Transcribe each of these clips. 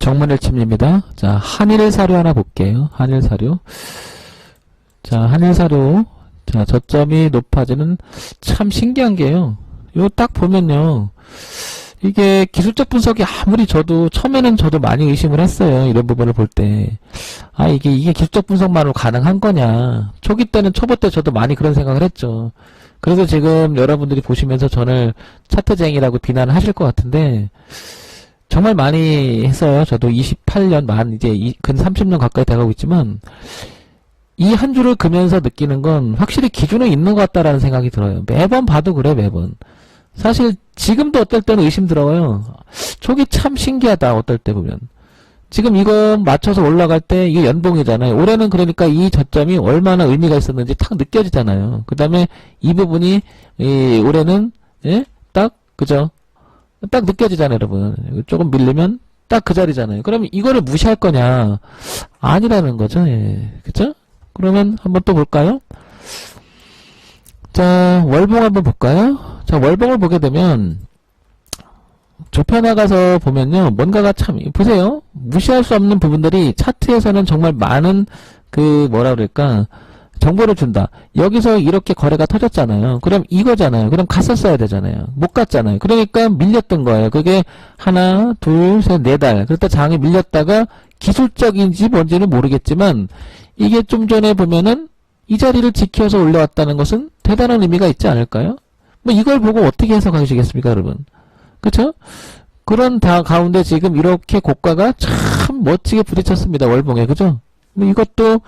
정문일 침입니다. 자, 한일사료 하나 볼게요. 한일사료. 자, 한일사료. 자, 저점이 높아지는 참 신기한 게요. 이거 딱 보면요. 이게 기술적 분석이 아무리 처음에는 저도 많이 의심을 했어요. 이런 부분을 볼 때. 아, 이게 기술적 분석만으로 가능한 거냐. 초기 때는, 초보 때 저도 많이 그런 생각을 했죠. 그래서 지금 여러분들이 보시면서 저를 차트쟁이라고 비난을 하실 것 같은데, 정말 많이 했어요. 저도 28년 이제 근 30년 가까이 돼가고 있지만, 이 한 줄을 그면서 느끼는 건 확실히 기준은 있는 것 같다라는 생각이 들어요. 매번 봐도 그래, 매번. 사실 지금도 어떨 때는 의심 들어요. 초기 참 신기하다, 어떨 때 보면. 지금 이거 맞춰서 올라갈 때 이게 연봉이잖아요. 올해는 그러니까 이 저점이 얼마나 의미가 있었는지 탁 느껴지잖아요. 그 다음에 이 부분이 올해는 딱 그죠? 딱 느껴지잖아요, 여러분. 조금 밀리면 딱 그 자리잖아요. 그러면 이거를 무시할 거냐? 아니라는 거죠. 예. 그죠? 그러면 한번 또 볼까요? 자, 월봉 한번 볼까요? 자, 월봉을 보게 되면 좁혀 나가서 보면요. 뭔가가 참 보세요. 무시할 수 없는 부분들이 차트에서는 정말 많은 뭐라 그럴까? 정보를 준다. 여기서 이렇게 거래가 터졌잖아요. 그럼 이거잖아요. 그럼 갔었어야 되잖아요. 못 갔잖아요. 그러니까 밀렸던 거예요. 그게 하나, 둘, 셋, 네 달. 그랬다 장이 밀렸다가 기술적인지 뭔지는 모르겠지만 이게 좀 전에 보면은 이 자리를 지켜서 올라왔다는 것은 대단한 의미가 있지 않을까요? 뭐 이걸 보고 어떻게 해석하시겠습니까, 여러분? 그쵸? 그런 가운데 지금 이렇게 고가가 참 멋지게 부딪혔습니다. 월봉에. 그죠? 뭐 이것도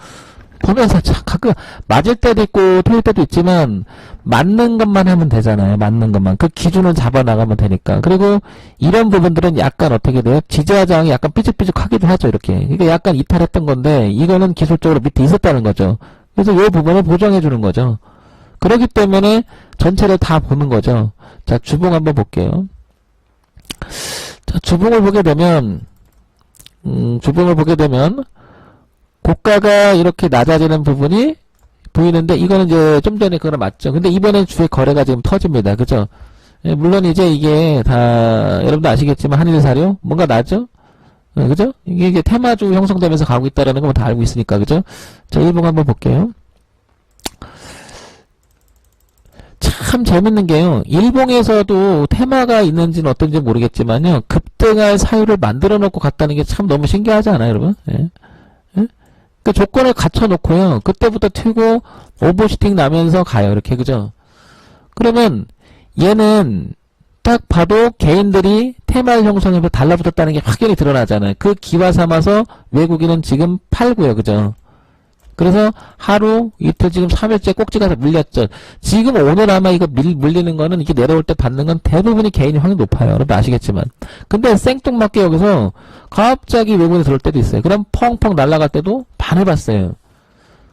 보면서 참 가끔 맞을 때도 있고 틀릴 때도 있지만 맞는 것만 하면 되잖아요. 맞는 것만. 그 기준을 잡아 나가면 되니까. 그리고 이런 부분들은 약간 어떻게 돼요? 지지하장이 약간 삐죽삐죽하기도 하죠. 이렇게. 이게 약간 이탈했던 건데 이거는 기술적으로 밑에 있었다는 거죠. 그래서 이 부분을 보정해 주는 거죠. 그렇기 때문에 전체를 다 보는 거죠. 자, 주봉 한번 볼게요. 자, 주봉을 보게 되면 고가가 이렇게 낮아지는 부분이 보이는데 이거는 이제 좀 전에 그거랑 맞죠. 근데 이번엔 주에 거래가 지금 터집니다. 그죠? 예, 물론 이제 이게 다 여러분도 아시겠지만 한일사료 뭔가 나죠? 그죠? 이게 테마주 형성되면서 가고 있다라는 거 다 알고 있으니까. 그죠? 자, 일봉 한번 볼게요. 참 재밌는 게요. 일봉에서도 테마가 있는지는 어떤지 모르겠지만요. 급등할 사유를 만들어 놓고 갔다는 게 참 너무 신기하지 않아요, 여러분? 예? 예? 그 조건을 갖춰 놓고요. 그때부터 튀고 오버슈팅 나면서 가요. 이렇게. 그죠? 그러면 얘는 딱 봐도 개인들이 테마를 형성해서 달라붙었다는 게 확연히 드러나잖아요. 그 기와 삼아서 외국인은 지금 팔고요. 그죠? 그래서 하루, 이틀, 지금 3일째 꼭지가 밀렸죠. 지금 오늘 아마 이거 물리는 거는 이게 내려올 때 받는 건 대부분이 개인이 확률 높아요. 여러분 아시겠지만. 근데 생뚱맞게 여기서 갑자기 외국인이 들어올 때도 있어요. 그럼 펑펑 날아갈 때도 반을 봤어요.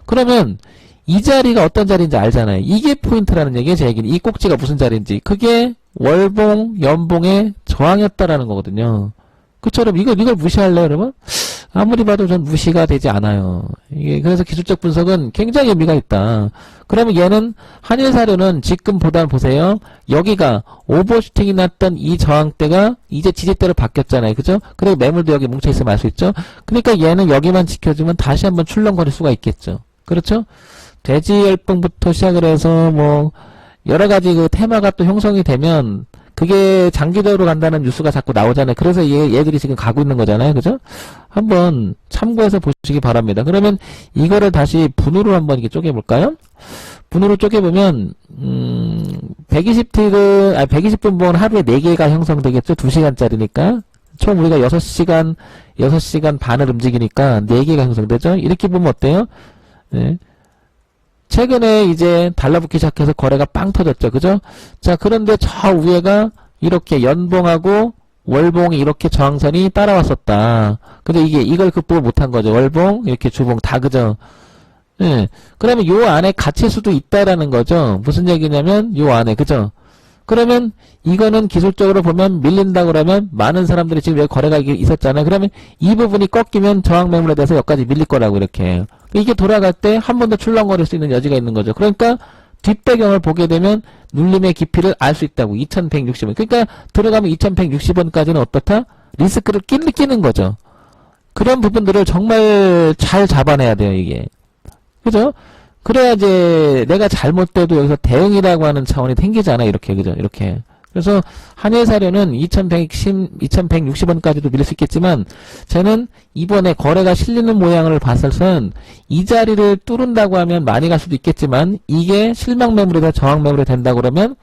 그러면 이 자리가 어떤 자리인지 알잖아요. 이게 포인트라는 얘기예요. 제 얘기는. 이 꼭지가 무슨 자리인지. 그게 월봉, 연봉의 저항이었다라는 거거든요. 그처럼 이걸 무시할래요, 여러분? 아무리 봐도 전 무시가 되지 않아요. 이게 그래서 기술적 분석은 굉장히 의미가 있다. 그러면 얘는 한일사료는 지금 보세요. 여기가 오버슈팅이 났던 이 저항대가 이제 지지대로 바뀌었잖아요. 그죠? 그리고 매물도 여기 뭉쳐있으면 알 수 있죠? 그러니까 얘는 여기만 지켜주면 다시 한번 출렁거릴 수가 있겠죠. 그렇죠? 돼지열풍부터 시작을 해서 뭐 여러 가지 그 테마가 또 형성이 되면 그게 장기적으로 간다는 뉴스가 자꾸 나오잖아요. 그래서 얘들이 지금 가고 있는 거잖아요. 그죠? 한번 참고해서 보시기 바랍니다. 그러면 이거를 다시 분으로 한번 이렇게 쪼개볼까요? 분으로 쪼개보면 120분 봉은 하루에 4개가 형성되겠죠? 2시간짜리니까. 총 우리가 6시간 반을 움직이니까 4개가 형성되죠? 이렇게 보면 어때요? 네. 최근에 이제 달라붙기 시작해서 거래가 빵 터졌죠. 그죠? 자, 그런데 저 위에가 이렇게 연봉하고 월봉이 이렇게 저항선이 따라왔었다. 근데 이걸 극복을 못한 거죠. 월봉, 이렇게 주봉 다 그죠? 예. 그러면 요 안에 갇힐 수도 있다라는 거죠. 무슨 얘기냐면 요 안에 그죠? 그러면 이거는 기술적으로 보면 밀린다 그러면 많은 사람들이 지금 여기 거래가 있었잖아요. 그러면 이 부분이 꺾이면 저항 매물에 대해서 여기까지 밀릴 거라고 이렇게. 이게 돌아갈 때 한 번 더 출렁거릴 수 있는 여지가 있는 거죠. 그러니까 뒷배경을 보게 되면 눌림의 깊이를 알 수 있다고. 2160원. 그러니까 들어가면 2160원까지는 어떻다? 리스크를 끼는 거죠. 그런 부분들을 정말 잘 잡아내야 돼요, 이게. 그죠? 그래야 이제 내가 잘못돼도 여기서 대응이라고 하는 차원이 생기잖아, 이렇게. 그죠? 이렇게. 그래서 한일사료는 2160원까지도 밀릴 수 있겠지만 저는 이번에 거래가 실리는 모양을 봤을선 이 자리를 뚫은다고 하면 많이 갈 수도 있겠지만 이게 실망 매물이다 저항 매물이 된다고 그러면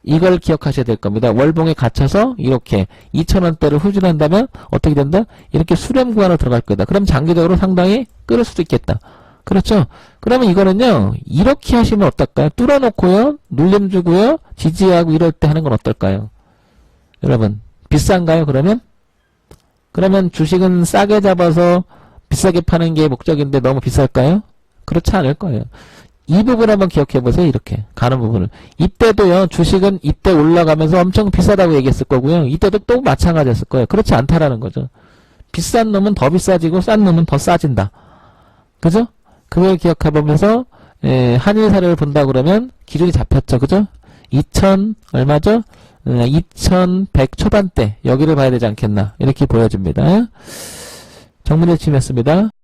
이걸 기억하셔야 될 겁니다. 월봉에 갇혀서 이렇게 2,000원대를 후진한다면 어떻게 된다? 이렇게 수렴 구간으로 들어갈 거다. 그럼 장기적으로 상당히 끌을 수도 있겠다. 그렇죠? 그러면 이거는요, 이렇게 하시면 어떨까요? 뚫어놓고요, 눌림 주고요, 지지하고 이럴 때 하는 건 어떨까요? 여러분, 비싼가요, 그러면? 그러면 주식은 싸게 잡아서 비싸게 파는 게 목적인데 너무 비쌀까요? 그렇지 않을 거예요. 이 부분 한번 기억해 보세요, 이렇게. 가는 부분을. 이때도요, 주식은 이때 올라가면서 엄청 비싸다고 얘기했을 거고요. 이때도 또 마찬가지였을 거예요. 그렇지 않다라는 거죠. 비싼 놈은 더 비싸지고, 싼 놈은 더 싸진다. 그죠? 그걸 기억해보면서 한일사료를 본다 그러면 기준이 잡혔죠. 그죠? 2000 얼마죠? 2100 초반대 여기를 봐야 되지 않겠나 이렇게 보여집니다. 정문일침이었습니다.